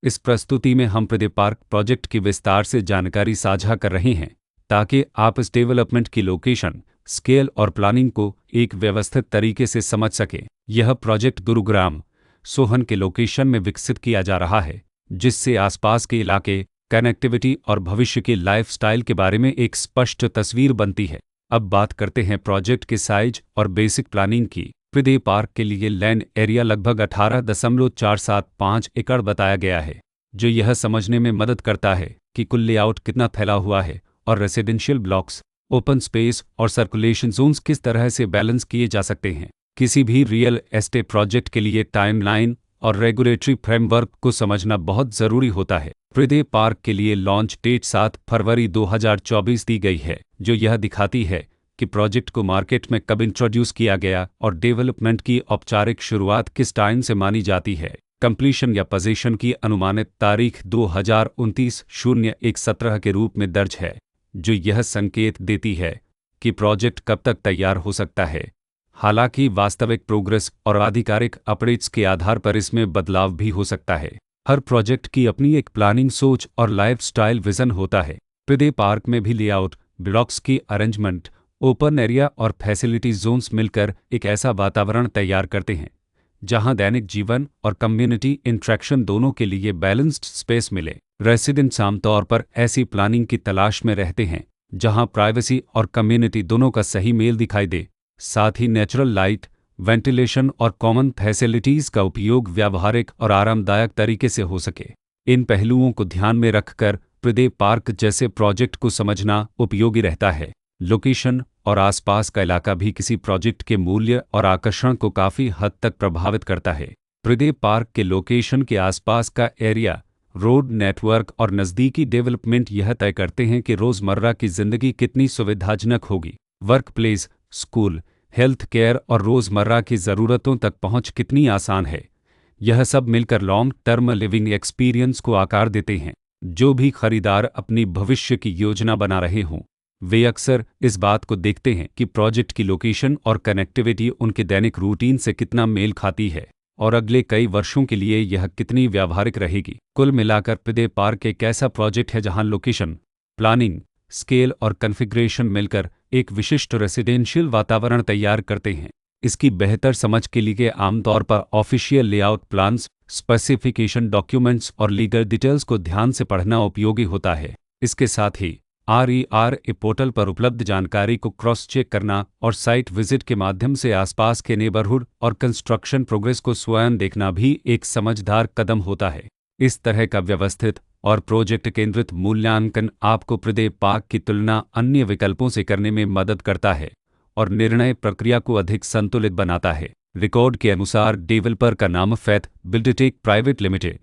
इस प्रस्तुति में हम प्रदीप पार्क प्रोजेक्ट की विस्तार से जानकारी साझा कर रहे हैं ताकि आप इस डेवलपमेंट की लोकेशन, स्केल और प्लानिंग को एक व्यवस्थित तरीके से समझ सकें। यह प्रोजेक्ट गुरुग्राम, सोहन के लोकेशन में विकसित किया जा रहा है, जिससे आसपास के इलाके, कनेक्टिविटी और भविष्य के लाइफस्टाइल के बारे में एक स्पष्ट तस्वीर बनती है। अब बात करते हैं प्रोजेक्ट के साइज और बेसिक प्लानिंग की। प्रदीप पार्क के लिए लैंड एरिया लगभग 18.475 एकड़ बताया गया है, जो यह समझने में मदद करता है कि कुल लेआउट कितना फैला हुआ है और रेसिडेंशियल ब्लॉक्स, ओपन स्पेस और सर्कुलेशन जोन्स किस तरह से बैलेंस किए जा सकते हैं। किसी भी रियल एस्टेट प्रोजेक्ट के लिए टाइमलाइन और रेगुलेटरी फ्रेमवर्क को समझना बहुत ज़रूरी होता है। प्रदीप पार्क के लिए लॉन्च डेट 7 फरवरी 2024 दी गई है, जो यह दिखाती है कि प्रोजेक्ट को मार्केट में कब इंट्रोड्यूस किया गया और डेवलपमेंट की औपचारिक शुरुआत किस टाइम से मानी जाती है। कंप्लीशन या पोजीशन की अनुमानित तारीख 2029-01-17 के रूप में दर्ज है, जो यह संकेत देती है कि प्रोजेक्ट कब तक तैयार हो सकता है। हालांकि वास्तविक प्रोग्रेस और आधिकारिक अपडेट्स के आधार पर इसमें बदलाव भी हो सकता है। हर प्रोजेक्ट की अपनी एक प्लानिंग सोच और लाइफस्टाइल विजन होता है। प्रदीप पार्क में भी लेआउट, ब्लॉक्स की अरेंजमेंट, ओपन एरिया और फैसिलिटी जोन्स मिलकर एक ऐसा वातावरण तैयार करते हैं जहां दैनिक जीवन और कम्युनिटी इंट्रैक्शन दोनों के लिए बैलेंस्ड स्पेस मिले। रेसिडेंट्स आमतौर पर ऐसी प्लानिंग की तलाश में रहते हैं जहां प्राइवेसी और कम्युनिटी दोनों का सही मेल दिखाई दे, साथ ही नेचुरल लाइट, वेंटिलेशन और कॉमन फैसिलिटीज़ का उपयोग व्यावहारिक और आरामदायक तरीके से हो सके। इन पहलुओं को ध्यान में रखकर प्रदीप पार्क जैसे प्रोजेक्ट को समझना उपयोगी रहता है। लोकेशन और आसपास का इलाका भी किसी प्रोजेक्ट के मूल्य और आकर्षण को काफ़ी हद तक प्रभावित करता है। प्रदीप पार्क के लोकेशन के आसपास का एरिया, रोड नेटवर्क और नज़दीकी डेवलपमेंट यह तय करते हैं कि रोज़मर्रा की ज़िंदगी कितनी सुविधाजनक होगी। Work place, school, health care और रोज़मर्रा की ज़रूरतों तक पहुंच कितनी आसान है। यह सब मिलकर लॉन्ग टर्म लिविंग एक्सपीरियंस को आकार देते हैं। जो भी खरीदार अपनी भविष्य की योजना बना रहे हों, वे अक्सर इस बात को देखते हैं कि प्रोजेक्ट की लोकेशन और कनेक्टिविटी उनके दैनिक रूटीन से कितना मेल खाती है और अगले कई वर्षों के लिए यह कितनी व्यावहारिक रहेगी। कुल मिलाकर प्रदीप पार्क एक ऐसा प्रोजेक्ट है जहां लोकेशन, प्लानिंग, स्केल और कॉन्फ़िगरेशन मिलकर एक विशिष्ट रेसिडेंशियल वातावरण तैयार करते हैं। इसकी बेहतर समझ के लिए आमतौर पर official layout plans, specification documents और लीगल डिटेल्स को ध्यान से पढ़ना उपयोगी होता है। इसके साथ ही RERA पोर्टल पर उपलब्ध जानकारी को क्रॉस चेक करना और साइट विजिट के माध्यम से आसपास के नेबरहुड और कंस्ट्रक्शन प्रोग्रेस को स्वयं देखना भी एक समझदार कदम होता है। इस तरह का व्यवस्थित और प्रोजेक्ट केंद्रित मूल्यांकन आपको प्रदीप पार्क की तुलना अन्य विकल्पों से करने में मदद करता है और निर्णय प्रक्रिया को अधिक संतुलित बनाता है। रिकॉर्ड के अनुसार डेवलपर का नाम फैथ बिल्डटेक प्राइवेट लिमिटेड